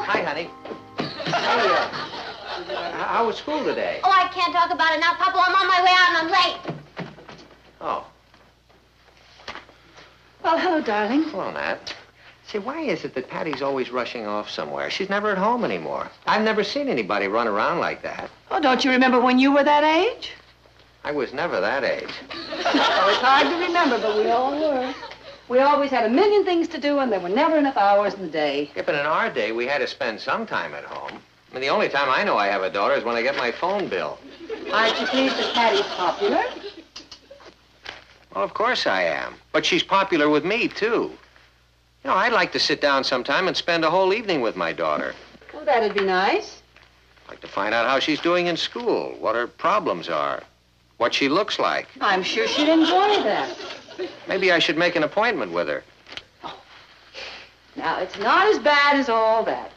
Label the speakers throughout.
Speaker 1: Hi, honey. Hey, how was school today?
Speaker 2: Oh, I can't talk about it now, Papa. I'm on my way out and I'm late.
Speaker 1: Oh.
Speaker 3: Well, hello, darling.
Speaker 1: Hello, Nat. Say, why is it that Patty's always rushing off somewhere? She's never at home anymore. I've never seen anybody run around like that.
Speaker 3: Oh, don't you remember when you were that age?
Speaker 1: I was never that age.
Speaker 3: Oh, it's hard to remember, but we all were. We always had a million things to do, and there were never enough hours in the day.
Speaker 1: Yeah, but in our day, we had to spend some time at home. I mean, the only time I know I have a daughter is when I get my phone bill.
Speaker 3: Aren't you pleased that Patty's popular?
Speaker 1: Well, of course I am. But she's popular with me, too. You know, I'd like to sit down sometime and spend a whole evening with my daughter.
Speaker 3: Well, that'd be nice.
Speaker 1: I'd like to find out how she's doing in school, what her problems are, what she looks like.
Speaker 3: I'm sure she'd enjoy that.
Speaker 1: Maybe I should make an appointment with her.
Speaker 3: Oh. Now, it's not as bad as all that.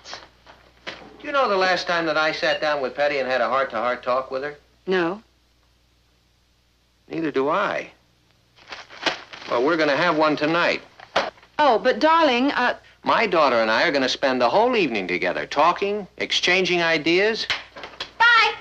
Speaker 1: Do you know the last time that I sat down with Patty and had a heart-to-heart talk with her?
Speaker 3: No.
Speaker 1: Neither do I. Well, we're going to have one tonight.
Speaker 3: Oh, but darling,
Speaker 1: My daughter and I are going to spend the whole evening together, talking, exchanging ideas.
Speaker 2: Bye.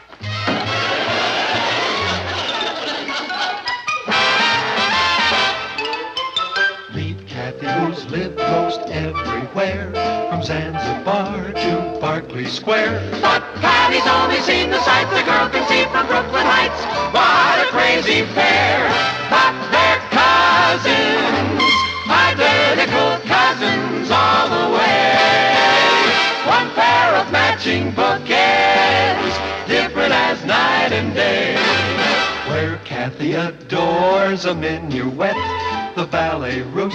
Speaker 4: Meet Kathy, who's lived most everywhere, from Zanzibar to Berkeley Square.
Speaker 5: But Patty's only seen the sights the girl can see from Brooklyn Heights. What a crazy pair! But they're cousins, identical cousins all the way. One pair of matching bookends, different as night and day.
Speaker 4: Where Kathy adores a minuet, the ballet russe,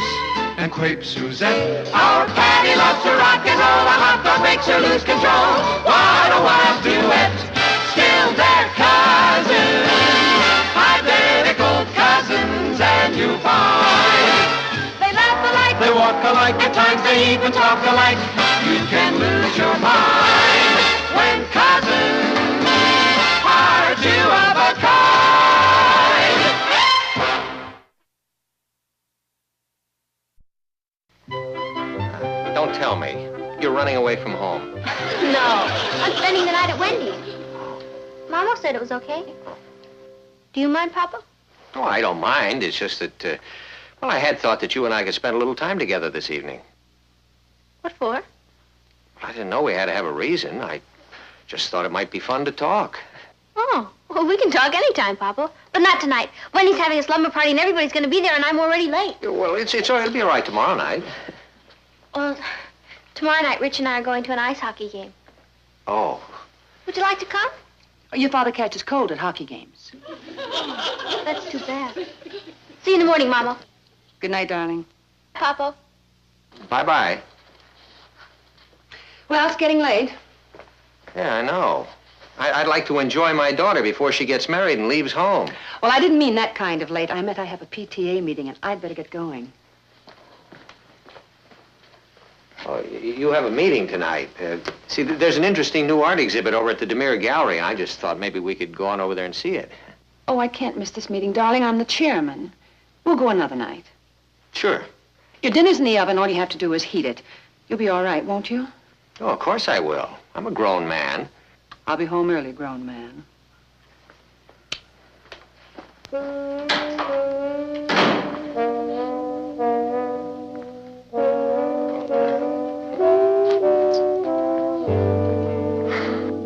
Speaker 4: and crepe Suzette.
Speaker 5: Our Patty loves to rock and roll, a hot dog makes her lose control. What a wild duet, still they're cousins, identical cousins, and you find they laugh alike, they walk alike, at times they even talk alike. You can lose your mind when cousins are two of a kind.
Speaker 1: Don't tell me. You're running away from home.
Speaker 2: No, I'm spending the night at Wendy's. Mama said it was okay. Do you mind, Papa?
Speaker 1: Oh, I don't mind. It's just that, well, I had thought that you and I could spend a little time together this evening.
Speaker 2: What for?
Speaker 1: I didn't know we had to have a reason. I just thought it might be fun to talk.
Speaker 2: Oh, well, we can talk anytime, Papa. But not tonight. Wendy's having a slumber party and everybody's going to be there and I'm already late.
Speaker 1: Well, it'll be all right tomorrow night.
Speaker 2: Well, tomorrow night, Rich and I are going to an ice hockey game.
Speaker 1: Oh.
Speaker 2: Would you like to come?
Speaker 3: Your father catches cold at hockey games.
Speaker 2: Oh, that's too bad. See you in the morning, Mama.
Speaker 3: Good night, darling.
Speaker 2: Papa.
Speaker 1: Bye-bye.
Speaker 3: Well, it's getting late.
Speaker 1: Yeah, I know. I'd like to enjoy my daughter before she gets married and leaves home.
Speaker 3: Well, I didn't mean that kind of late. I meant I have a PTA meeting, and I'd better get going.
Speaker 1: Oh, you have a meeting tonight. See, there's an interesting new art exhibit over at the DeMere Gallery. I just thought maybe we could go on over there and see it.
Speaker 3: Oh, I can't miss this meeting, darling. I'm the chairman. We'll go another night.
Speaker 1: Sure.
Speaker 3: Your dinner's in the oven. All you have to do is heat it. You'll be all right, won't you?
Speaker 1: Oh, of course I will. I'm a grown man.
Speaker 3: I'll be home early, grown man.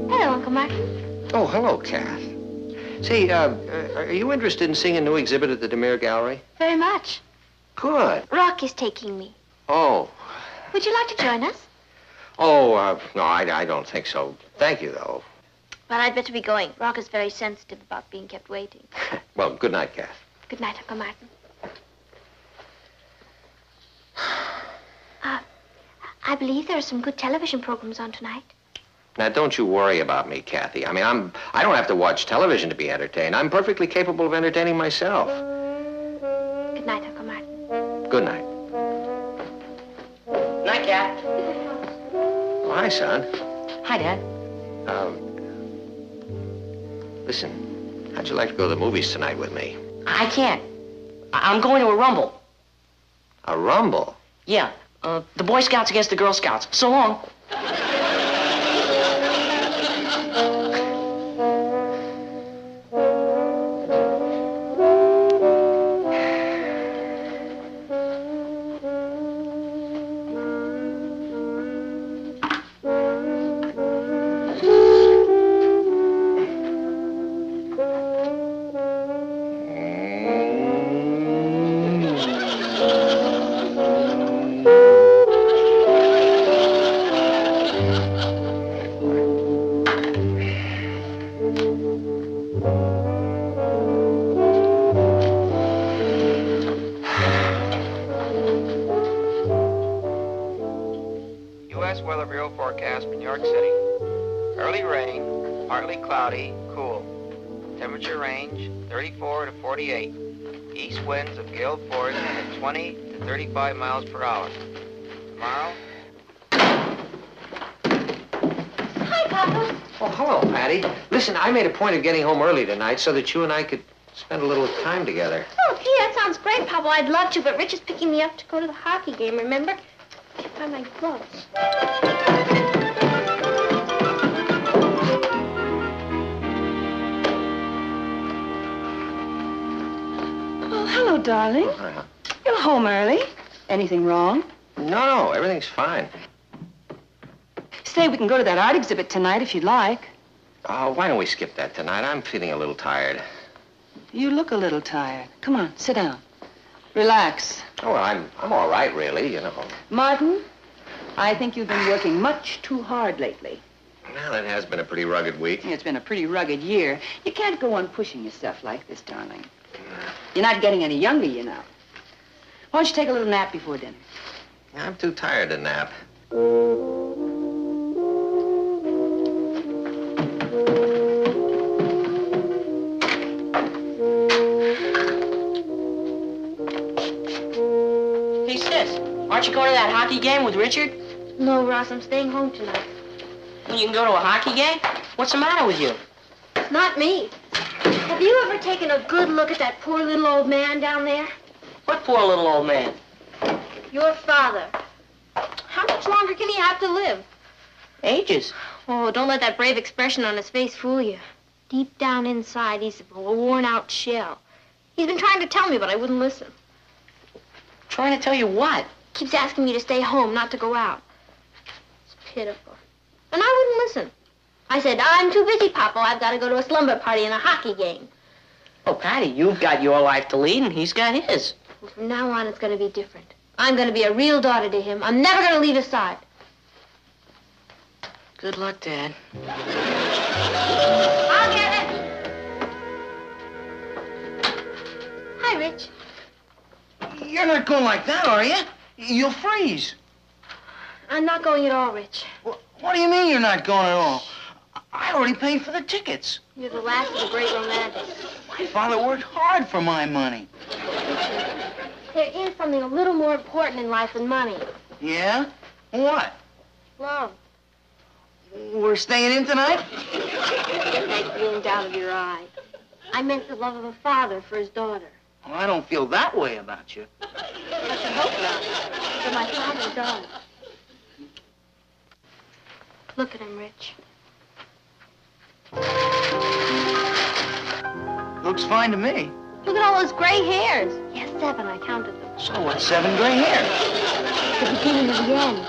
Speaker 2: Hello, Uncle Martin.
Speaker 1: Oh, hello, Kath. Say, are you interested in seeing a new exhibit at the DeMere Gallery?
Speaker 2: Very much.
Speaker 1: Good.
Speaker 2: Rock is taking me.
Speaker 1: Oh.
Speaker 2: Would you like to join us?
Speaker 1: Oh, no, I don't think so. Thank you, though.
Speaker 2: Well, I'd better be going. Rock is very sensitive about being kept waiting.
Speaker 1: Well, good night, Kath.
Speaker 2: Good night, Uncle Martin. I believe there are some good television programs on tonight.
Speaker 1: Now, don't you worry about me, Kathy. I mean, I don't have to watch television to be entertained. I'm perfectly capable of entertaining myself.
Speaker 2: Good night, Uncle Martin.
Speaker 1: Good night.
Speaker 3: Night, Cat.
Speaker 1: Oh, hi, son.
Speaker 3: Hi, Dad.
Speaker 1: Listen, how'd you like to go to the movies tonight with me?
Speaker 6: I can't. I'm going to a rumble.
Speaker 1: A rumble?
Speaker 6: Yeah, the Boy Scouts against the Girl Scouts. So long.
Speaker 7: U.S. Weather Bureau forecast for New York City. Early rain, partly cloudy, cool. Temperature range 34 to 48. East winds of gale force at 20 to 35 miles per hour. Tomorrow.
Speaker 2: Hi, Papa.
Speaker 1: Oh, hello, Patty. Listen, I made a point of getting home early tonight so that you and I could spend a little time together.
Speaker 2: Oh, gee, that sounds great, Papa. I'd love to, but Rich is picking me up to go to the hockey game, remember? I can't find my gloves.
Speaker 3: Oh, hello, darling. You're home early. Anything wrong?
Speaker 1: No, everything's fine.
Speaker 3: Say, we can go to that art exhibit tonight if you'd like.
Speaker 1: Why don't we skip that tonight? I'm feeling a little tired.
Speaker 3: You look a little tired. Come on, sit down. Relax.
Speaker 1: Oh, well, I'm all right, really, you know.
Speaker 3: Martin, I think you've been working much too hard lately.
Speaker 1: Well, it has been a pretty rugged week.
Speaker 3: It's been a pretty rugged year. You can't go on pushing yourself like this, darling. You're not getting any younger, you know. Why don't you take a little nap before dinner?
Speaker 1: I'm too tired to nap.
Speaker 6: Hey, sis, aren't you going to that hockey game with Richard?
Speaker 2: No, Ross, I'm staying home tonight.
Speaker 6: Well, you can go to a hockey game? What's the matter with you?
Speaker 2: Not me. Have you ever taken a good look at that poor little old man down there?
Speaker 6: What poor little old man?
Speaker 2: Your father. How much longer can he have to live?
Speaker 6: Ages.
Speaker 2: Oh, don't let that brave expression on his face fool you. Deep down inside, he's a worn-out shell. He's been trying to tell me, but I wouldn't listen.
Speaker 6: Trying to tell you what?
Speaker 2: Keeps asking me to stay home, not to go out. It's pitiful. And I wouldn't listen. I said, I'm too busy, Papa. I've got to go to a slumber party and a hockey game.
Speaker 6: Oh, Patty, you've got your life to lead, and he's got his.
Speaker 2: Well, from now on, it's going to be different. I'm going to be a real daughter to him. I'm never going to leave his side.
Speaker 6: Good luck, Dad.
Speaker 2: I'll get it. Hi, Rich.
Speaker 8: You're not going like that, are you? You'll freeze.
Speaker 2: I'm not going at all, Rich.
Speaker 8: What do you mean you're not going at all? I already paid for the tickets.
Speaker 2: You're the last of the great romantics.
Speaker 8: My father worked hard for my money.
Speaker 2: Richard, there is something a little more important in life than money.
Speaker 8: Yeah? What?
Speaker 2: Love.
Speaker 8: We're staying in tonight?
Speaker 2: That gleamed out of your eye. I meant the love of a father for his daughter.
Speaker 8: Well, I don't feel that way about you.
Speaker 2: I should hope not. But my father does. Look at him, Rich.
Speaker 8: Looks fine to me.
Speaker 2: Look at all those gray hairs. Yes, 7. I counted them.
Speaker 8: So what, 7 gray hairs?
Speaker 2: The beginning of the end.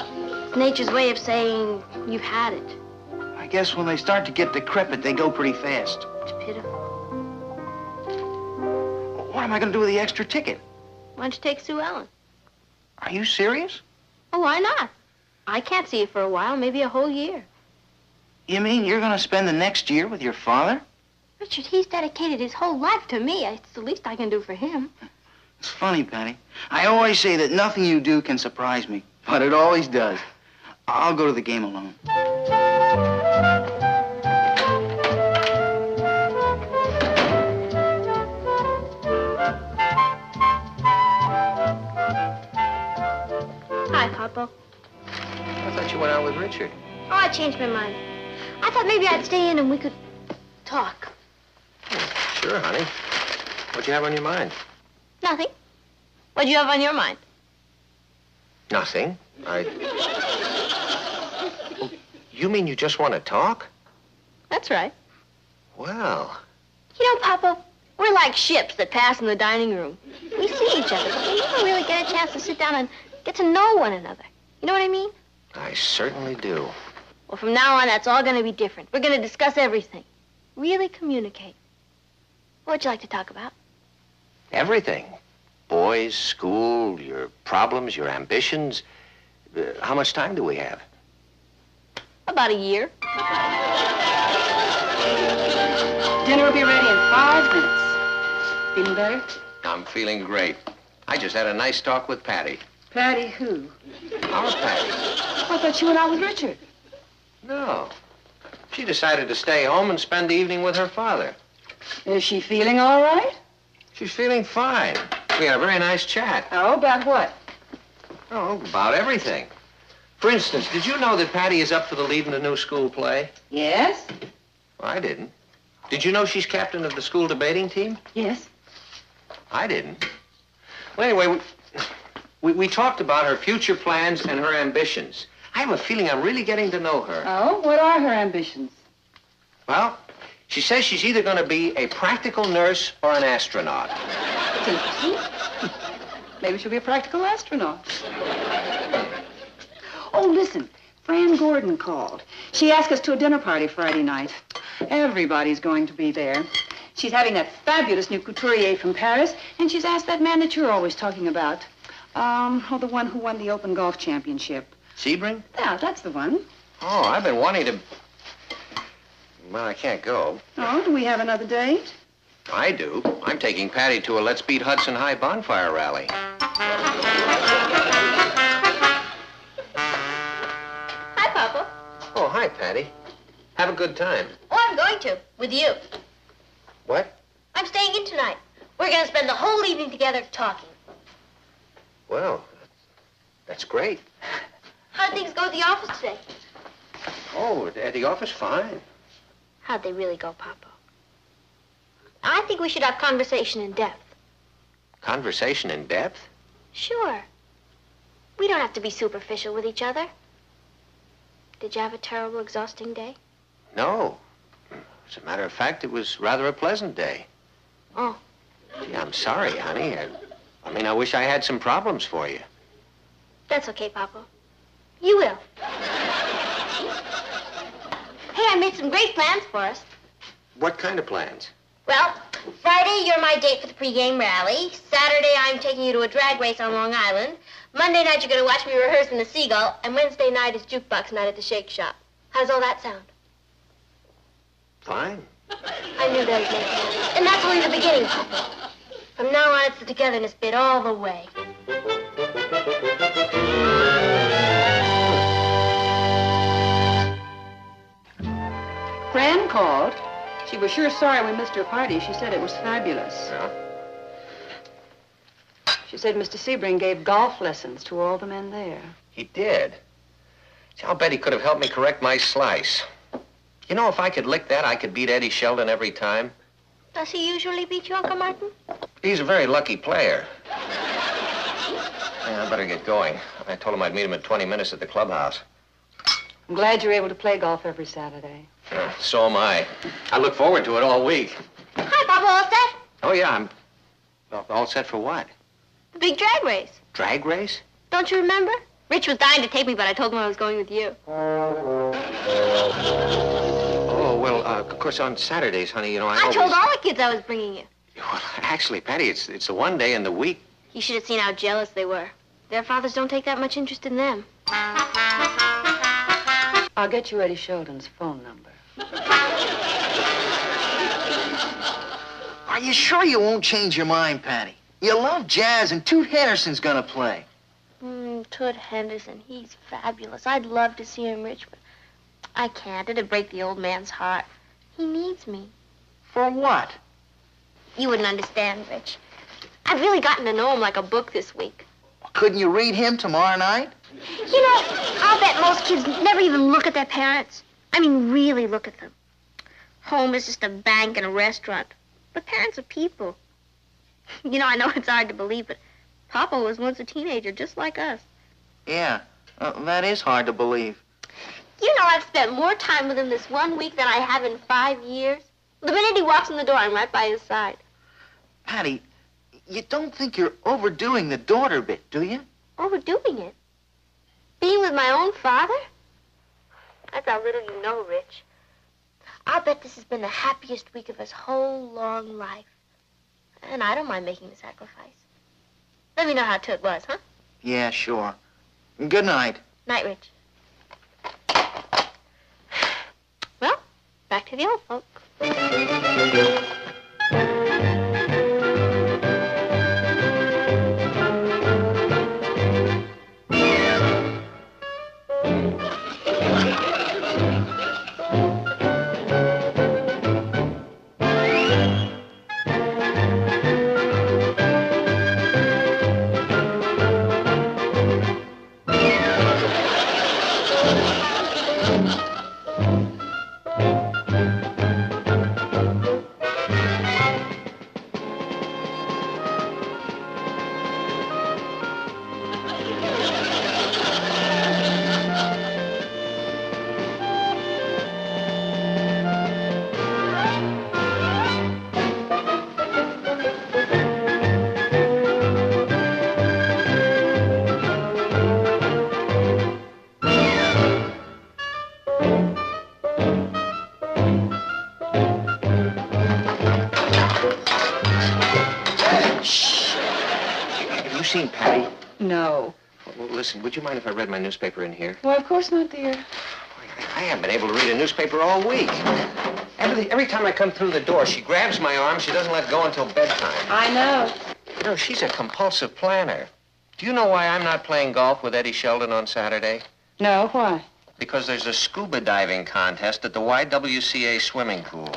Speaker 2: It's nature's way of saying you've had it.
Speaker 8: I guess when they start to get decrepit, they go pretty fast.
Speaker 2: It's pitiful.
Speaker 8: What am I going to do with the extra ticket?
Speaker 2: Why don't you take Sue Ellen?
Speaker 8: Are you serious?
Speaker 2: Oh, why not? I can't see you for a while, maybe a whole year.
Speaker 8: You mean you're going to spend the next year with your father?
Speaker 2: Richard, he's dedicated his whole life to me. It's the least I can do for him.
Speaker 8: It's funny, Patty. I always say that nothing you do can surprise me, but it always does. I'll go to the game alone.
Speaker 2: Hi, Papa.
Speaker 1: I thought you went out with Richard.
Speaker 2: Oh, I changed my mind. I thought maybe I'd stay in and we could talk.
Speaker 1: Sure, honey. What you have on your mind?
Speaker 2: Nothing. What do you have on your mind?
Speaker 1: Nothing. Oh, you mean you just want to talk?
Speaker 2: That's right.
Speaker 1: Well.
Speaker 2: You know, Papa, we're like ships that pass in the dining room. We see each other, but we never really get a chance to sit down and get to know one another. You know what I mean?
Speaker 1: I certainly do.
Speaker 2: Well, from now on, that's all going to be different. We're going to discuss everything. Really communicate. What'd you like to talk about?
Speaker 1: Everything. Boys, school, your problems, your ambitions. How much time do we have?
Speaker 2: About a year.
Speaker 3: Dinner will be ready in 5 minutes. Feeling better?
Speaker 1: I'm feeling great. I just had a nice talk with Patty.
Speaker 3: Patty who?
Speaker 1: Our Patty.
Speaker 3: I thought you went out with Richard.
Speaker 1: No. She decided to stay home and spend the evening with her father.
Speaker 3: Is she feeling all right?
Speaker 1: She's feeling fine. We had a very nice chat.
Speaker 3: Oh, about what?
Speaker 1: Oh, about everything. For instance, did you know that Patty is up for the lead in the new school play?
Speaker 3: Yes?
Speaker 1: Well, I didn't. Did you know she's captain of the school debating team?
Speaker 3: Yes.
Speaker 1: I didn't. Well, anyway, we talked about her future plans and her ambitions. I have a feeling I'm really getting to know her.
Speaker 3: Oh, what are her ambitions?
Speaker 1: Well, she says she's either going to be a practical nurse or an astronaut.
Speaker 3: It's interesting. Maybe she'll be a practical astronaut. Oh, listen. Fran Gordon called. She asked us to a dinner party Friday night. Everybody's going to be there. She's having that fabulous new couturier from Paris, and she's asked that man that you're always talking about. The one who won the Open Golf Championship.
Speaker 1: Sebring?
Speaker 3: Yeah, that's the one.
Speaker 1: Oh, I've been wanting to... Well, I can't go.
Speaker 3: Oh, do we have another date?
Speaker 1: I do. I'm taking Patty to a Let's Beat Hudson High bonfire rally.
Speaker 2: Hi, Papa.
Speaker 1: Oh, hi, Patty. Have a good time.
Speaker 2: Oh, I'm going to, with you.
Speaker 1: What?
Speaker 2: I'm staying in tonight. We're going to spend the whole evening together talking.
Speaker 1: Well, that's great.
Speaker 2: How'd things go at the office today?
Speaker 1: Oh, at the office, fine.
Speaker 2: How'd they really go, Papa? I think we should have conversation in depth.
Speaker 1: Conversation in depth?
Speaker 2: Sure. We don't have to be superficial with each other. Did you have a terrible, exhausting day?
Speaker 1: No. As a matter of fact, it was rather a pleasant day.
Speaker 2: Oh.
Speaker 1: Gee, I'm sorry, honey. I wish I had some problems for you.
Speaker 2: That's okay, Papa. You will. Hey, I made some great plans for us.
Speaker 1: What kind of plans?
Speaker 2: Well, Friday, you're my date for the pregame rally. Saturday, I'm taking you to a drag race on Long Island. Monday night, you're going to watch me rehearse in the Seagull. And Wednesday night is jukebox night at the Shake Shop. How's all that sound?
Speaker 1: Fine.
Speaker 2: I knew that would make sense. And that's only the beginning, Papa. From now on, it's the togetherness bit all the way.
Speaker 3: Fran called. She was sure sorry we missed her party. She said it was fabulous.
Speaker 1: Yeah?
Speaker 3: She said Mr. Sebring gave golf lessons to all the men there.
Speaker 1: He did. See, I'll bet he could have helped me correct my slice. You know, if I could lick that, I could beat Eddie Sheldon every time.
Speaker 2: Does he usually beat you, Uncle Martin?
Speaker 1: He's a very lucky player. Yeah, I better get going. I told him I'd meet him in 20 minutes at the clubhouse.
Speaker 3: I'm glad you're able to play golf every Saturday.
Speaker 1: So am I. I look forward to it all week.
Speaker 2: Hi, Papa. All set?
Speaker 1: Oh, yeah, I'm all set for what?
Speaker 2: The big drag race.
Speaker 1: Drag race?
Speaker 2: Don't you remember? Rich was dying to take me, but I told him I was going with you.
Speaker 1: Oh, well, of course, on Saturdays, honey, you know,
Speaker 2: I told all the kids I was bringing you.
Speaker 1: Well, actually, Patty, it's the one day in the week.
Speaker 2: You should have seen how jealous they were. Their fathers don't take that much interest in them.
Speaker 3: I'll get you Eddie Sheldon's phone number.
Speaker 8: Are you sure you won't change your mind, Patty? You love jazz, and Toot Henderson's gonna play.
Speaker 2: Toot Henderson, he's fabulous. I'd love to see him, Rich, but I can't. It'd break the old man's heart. He needs me.
Speaker 8: For what?
Speaker 2: You wouldn't understand, Rich. I've really gotten to know him like a book this week.
Speaker 8: Couldn't you read him tomorrow night?
Speaker 2: You know, I'll bet most kids never even look at their parents. I mean, really look at them. Home is just a bank and a restaurant. But parents are people. You know, I know it's hard to believe, but Papa was once a teenager just like us.
Speaker 8: Yeah, that is hard to believe.
Speaker 2: You know, I've spent more time with him this 1 week than I have in 5 years. The minute he walks in the door, I'm right by his side.
Speaker 8: Patty, you don't think you're overdoing the daughter bit, do you?
Speaker 2: Overdoing it? Being with my own father? That's how little you know, Rich. I'll bet this has been the happiest week of his whole long life. And I don't mind making the sacrifice. Let me know how Toot was, huh?
Speaker 8: Yeah, sure. Good night.
Speaker 2: Night, Rich. Well, back to the old folk.
Speaker 1: seen Patty?
Speaker 3: No.
Speaker 1: Well, listen, would you mind if I read my newspaper in here?
Speaker 3: Why, of course not, dear.
Speaker 1: I haven't been able to read a newspaper all week. Every time I come through the door, she grabs my arm. She doesn't let go until bedtime.
Speaker 3: I know.
Speaker 1: You know, she's a compulsive planner. Do you know why I'm not playing golf with Eddie Sheldon on Saturday?
Speaker 3: No, why?
Speaker 1: Because there's a scuba diving contest at the YWCA swimming pool.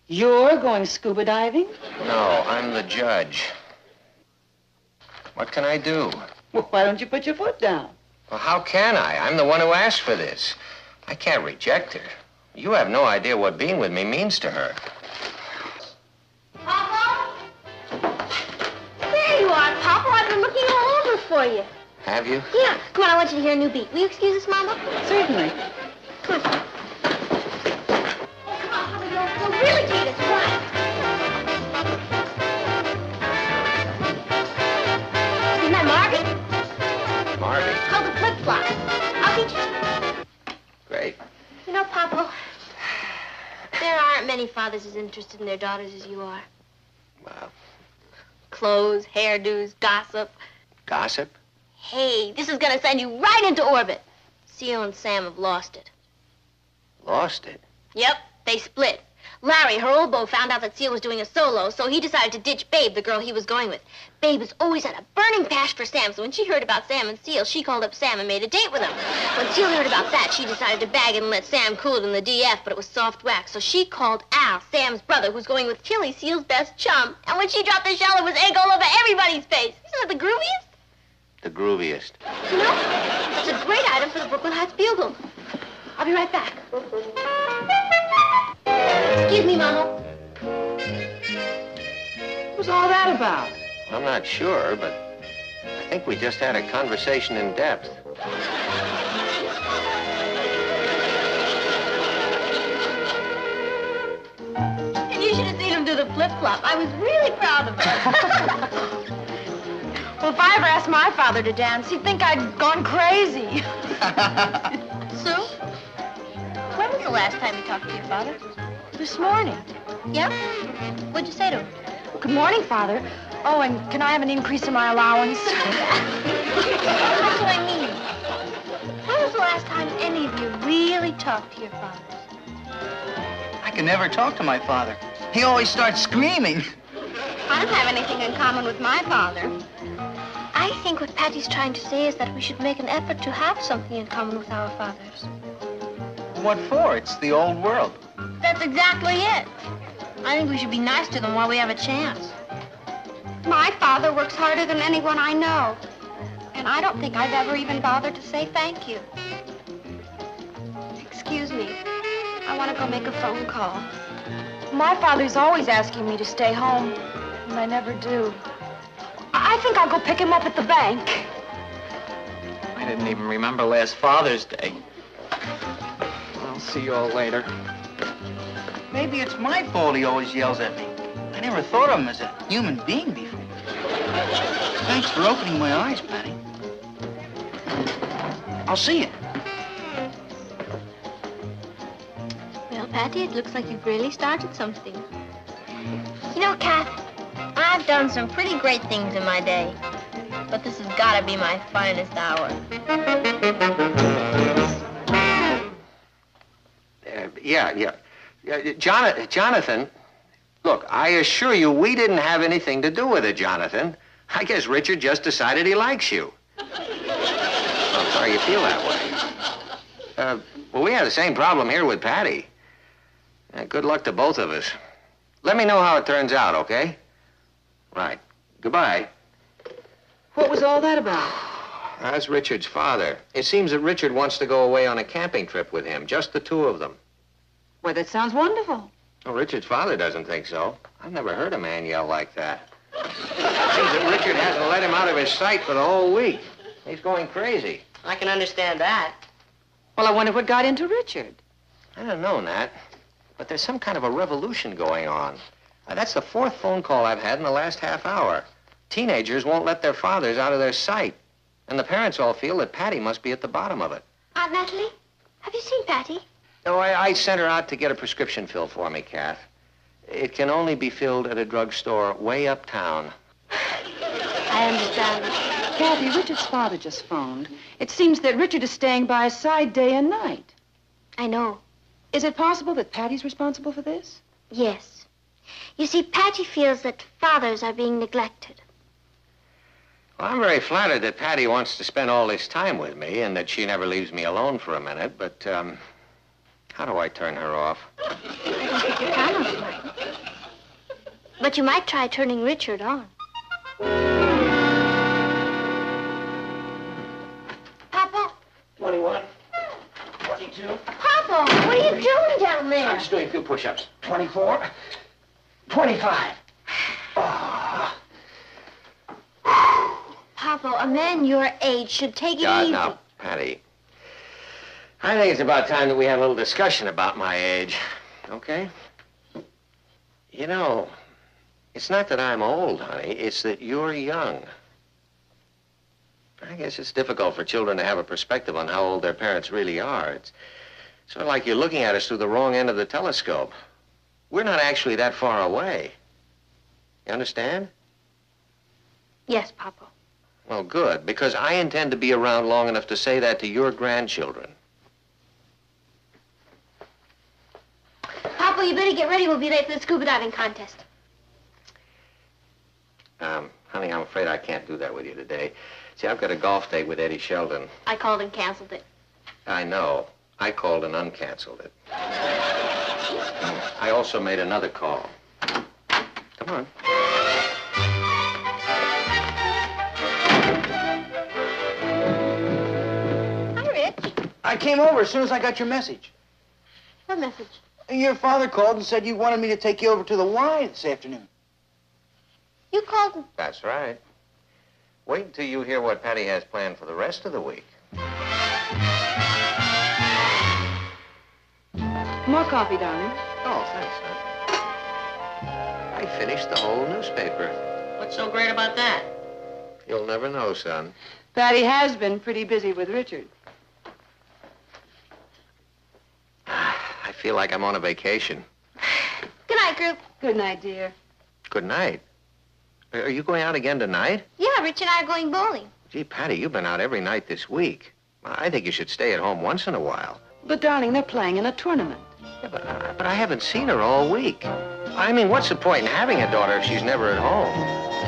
Speaker 3: You're going scuba diving?
Speaker 1: No, I'm the judge. What can I do?
Speaker 3: Well, why don't you put your foot down?
Speaker 1: Well, how can I? I'm the one who asked for this. I can't reject her. You have no idea what being with me means to her.
Speaker 2: Papa? There you are, Papa. I've been looking all over for you.
Speaker 1: Have you?
Speaker 2: Yeah. Come on, I want you to hear a new beat. Will you excuse us, Mama?
Speaker 3: Certainly.
Speaker 2: Come on. Oh, come on, Papa. You'll really take us. Right. Isn't that Marvin?
Speaker 1: Marvin.
Speaker 2: Called the flip-flop. I'll teach you.
Speaker 1: Great.
Speaker 2: You know, Papa, there aren't many fathers as interested in their daughters as you are.
Speaker 1: Well,
Speaker 2: Clothes, hairdos, gossip.
Speaker 1: gossip?
Speaker 2: Hey, this is gonna send you right into orbit. Seal and Sam have lost it.
Speaker 1: Lost it.
Speaker 2: Yep, they split. Larry, her old beau, found out that Seal was doing a solo, so he decided to ditch Babe, the girl he was going with. Babe was always had a burning passion for Sam, so when she heard about Sam and Seal, she called up Sam and made a date with him. When Seal heard about that, she decided to bag it and let Sam cool it in the DF, but it was soft wax, so she called Al, Sam's brother, who's going with Chili, Seal's best chum. And when she dropped the shell, it was egg all over everybody's face. Isn't it the grooviest?
Speaker 1: The grooviest.
Speaker 2: You know, that's a great item for the Brooklyn Heights Bugle. I'll be right back. Excuse me, Mama.
Speaker 3: What was all that about?
Speaker 1: I'm not sure, but I think we just had a conversation in depth.
Speaker 2: And you should have seen him do the flip-flop. I was really proud of him.
Speaker 3: Well, if I ever asked my father to dance, he'd think I'd gone crazy.
Speaker 2: Sue, when was the last time you talked to your father?
Speaker 3: This morning.
Speaker 2: Yeah? What'd you say to him?
Speaker 3: Good morning, Father. Oh, and can I have an increase in my allowance?
Speaker 2: That's what I mean. When was the last time any of you really talked to your fathers?
Speaker 8: I can never talk to my father. He always starts screaming.
Speaker 2: I don't have anything in common with my father. I think what Patty's trying to say is that we should make an effort to have something in common with our fathers.
Speaker 8: What for? It's the old world.
Speaker 2: That's exactly it. I think we should be nice to them while we have a chance. My father works harder than anyone I know. And I don't think I've ever even bothered to say thank you. Excuse me. I want to go make a phone call.
Speaker 3: My father's always asking me to stay home, and I never do. I think I'll go pick him up at the bank.
Speaker 6: I didn't even remember last Father's Day. I'll see you all later.
Speaker 8: Maybe it's my fault he always yells at me. I never thought of him as a human being before. Thanks for opening my eyes, Patty. I'll see you.
Speaker 2: Well, Patty, it looks like you've really started something. You know, Kath, I've done some pretty great things in my day. But this has got to be my finest hour.
Speaker 1: Yeah. Jonathan, look, I assure you we didn't have anything to do with it, Jonathan. I guess Richard just decided he likes you. I'm sorry you feel that way. Well, we have the same problem here with Patty. Good luck to both of us. Let me know how it turns out, okay? Right. Goodbye.
Speaker 3: What was all that about?
Speaker 1: That's Richard's father. It seems that Richard wants to go away on a camping trip with him, just the two of them.
Speaker 3: Well, that sounds wonderful.
Speaker 1: Oh, Richard's father doesn't think so. I've never heard a man yell like that. It seems that Richard hasn't let him out of his sight for the whole week. He's going crazy.
Speaker 6: I can understand that.
Speaker 3: Well, I wonder what got into Richard.
Speaker 1: I don't know, Nat, but there's some kind of a revolution going on. That's the fourth phone call I've had in the last half hour. Teenagers won't let their fathers out of their sight. And the parents all feel that Patty must be at the bottom of it.
Speaker 2: Aunt Natalie, have you seen Patty?
Speaker 1: No, I sent her out to get a prescription filled for me, Kath. It can only be filled at a drugstore way uptown.
Speaker 2: I I understand.
Speaker 3: Kathy, Richard's father just phoned. It seems that Richard is staying by his side day and night.
Speaker 2: I know.
Speaker 3: Is it possible that Patty's responsible for this?
Speaker 2: Yes. You see, Patty feels that fathers are being neglected.
Speaker 1: Well, I'm very flattered that Patty wants to spend all this time with me and that she never leaves me alone for a minute, but, how do I turn her off?
Speaker 2: I don't think you can on tonight. But you might try turning Richard on. Papa?
Speaker 9: 21, 22.
Speaker 2: Papa, what are you doing down there?
Speaker 9: I'm just doing a few push-ups. 24, 25. Oh.
Speaker 2: Papa, a man your age should take it easy.
Speaker 1: Now, Patty, I think it's about time that we have a little discussion about my age, okay? You know, it's not that I'm old, honey. It's that you're young. I guess it's difficult for children to have a perspective on how old their parents really are. It's sort of like you're looking at us through the wrong end of the telescope. We're not actually that far away. You understand?
Speaker 2: Yes, Papa.
Speaker 1: Well, good, because I intend to be around long enough to say that to your grandchildren.
Speaker 2: Papa, you better get ready. We'll be late for the scuba diving contest.
Speaker 1: Honey, I'm afraid I can't do that with you today. See, I've got a golf date with Eddie Sheldon.
Speaker 2: I called and canceled it.
Speaker 1: I know. I called and uncanceled it. I also made another call. Come on.
Speaker 2: Hi, Rich.
Speaker 8: I came over as soon as I got your message.
Speaker 2: What message?
Speaker 8: Your father called and said you wanted me to take you over to the Y this afternoon.
Speaker 2: You called...
Speaker 1: That's right. Wait until you hear what Patty has planned for the rest of the week.
Speaker 3: More coffee, darling.
Speaker 1: Oh, thanks, son. I finished the whole newspaper.
Speaker 6: What's so great about that?
Speaker 1: You'll never know, son.
Speaker 3: Patty has been pretty busy with Richard.
Speaker 1: I feel like I'm on a vacation.
Speaker 2: Good night, group.
Speaker 3: Good night, dear.
Speaker 1: Good night. Are you going out again tonight?
Speaker 2: Yeah, Rich and I are going bowling.
Speaker 1: Gee, Patty, you've been out every night this week. I think you should stay at home once in a while.
Speaker 3: But, darling, they're playing in a tournament.
Speaker 1: Yeah, but I haven't seen her all week. I mean, what's the point in having a daughter if she's never at home?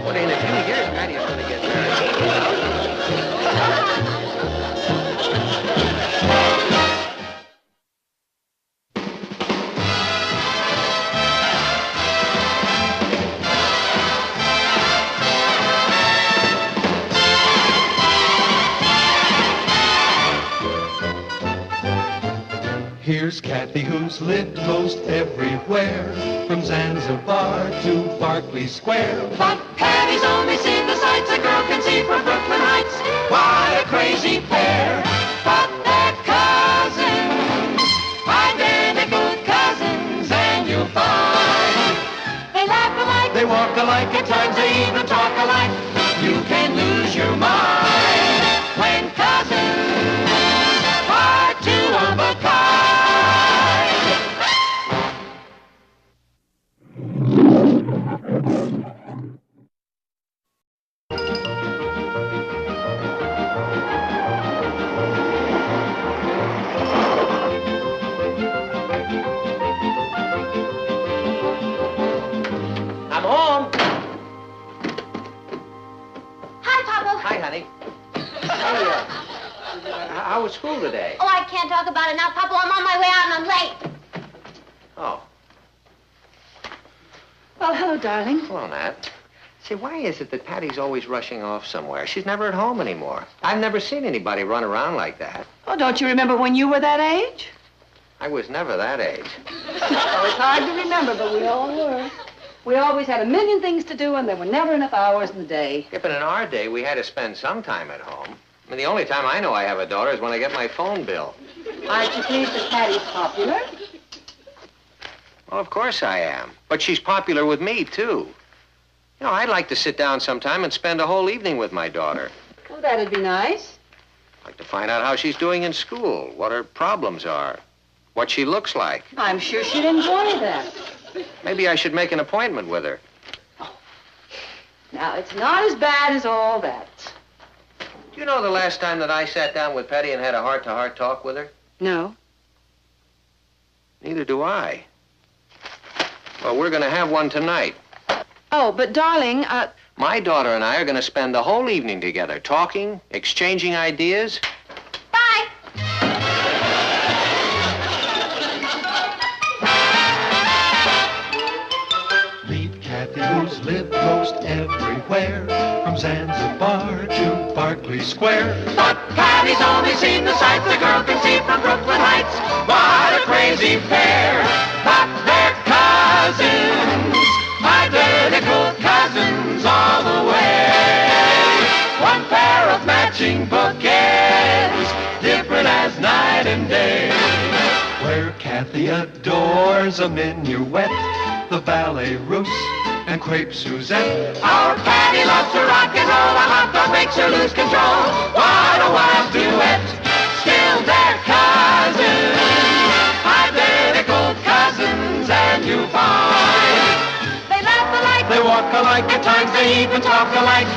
Speaker 1: Well, in a few years, Patty's going to get married.
Speaker 4: Here's Kathy, who's lived most everywhere, from Zanzibar to Berkeley Square.
Speaker 5: But Patty's only seen the sights a girl can see from Brooklyn Heights. What a crazy pair. But they're cousins, identical cousins, and you'll find they laugh alike,
Speaker 4: They walk alike,
Speaker 5: at times they even talk alike. You can lose your mind when cousins are two of a kind.
Speaker 1: I'm home.
Speaker 2: Hi, Papa.
Speaker 1: Hi, honey. Hey, how was school today?
Speaker 2: Oh, I can't talk about it now, Papa. I'm on my way out and I'm late.
Speaker 1: Oh,
Speaker 3: Well, hello, darling.
Speaker 1: hello, Nat. See, why is it that Patty's always rushing off somewhere? She's never at home anymore. I've never seen anybody run around like that.
Speaker 3: Oh, don't you remember when you were that age?
Speaker 1: I was never that age.
Speaker 3: Oh, it's hard to remember, but we all were. We always had a million things to do, and there were never enough hours in the day.
Speaker 1: Yeah, but in our day, we had to spend some time at home. I mean, the only time I know I have a daughter is when I get my phone bill.
Speaker 3: Aren't you pleased that Patty's popular?
Speaker 1: Well, of course I am. But she's popular with me, too. You know, I'd like to sit down sometime and spend a whole evening with my daughter.
Speaker 3: Well, that'd be nice.
Speaker 1: I'd like to find out how she's doing in school, what her problems are, what she looks like.
Speaker 3: I'm sure she'd enjoy that.
Speaker 1: Maybe I should make an appointment with her.
Speaker 3: Now, it's not as bad as all that.
Speaker 1: Do you know the last time that I sat down with Patty and had a heart-to-heart talk with her?
Speaker 3: No.
Speaker 1: Neither do I. Well, we're going to have one tonight.
Speaker 3: Oh, but darling,
Speaker 1: My daughter and I are going to spend the whole evening together, talking, exchanging ideas.
Speaker 2: Bye.
Speaker 4: Meet Kathy, who's lived most everywhere, from Zanzibar to Berkeley Square.
Speaker 5: But Patty's only seen the sights the girl can see from Brooklyn Heights. What a crazy pair, but they're cousins, identical cousins all the way. One pair of matching bouquets, different as night and day.
Speaker 4: Where Kathy adores a minuet, the ballet russe, and crepe Suzette.
Speaker 5: Our Patty loves to rock and roll, a hot dog makes her lose control. What a wild duet, still they're cousins, identical cousins, and you find they laugh alike, they walk alike, at times they even talk alike.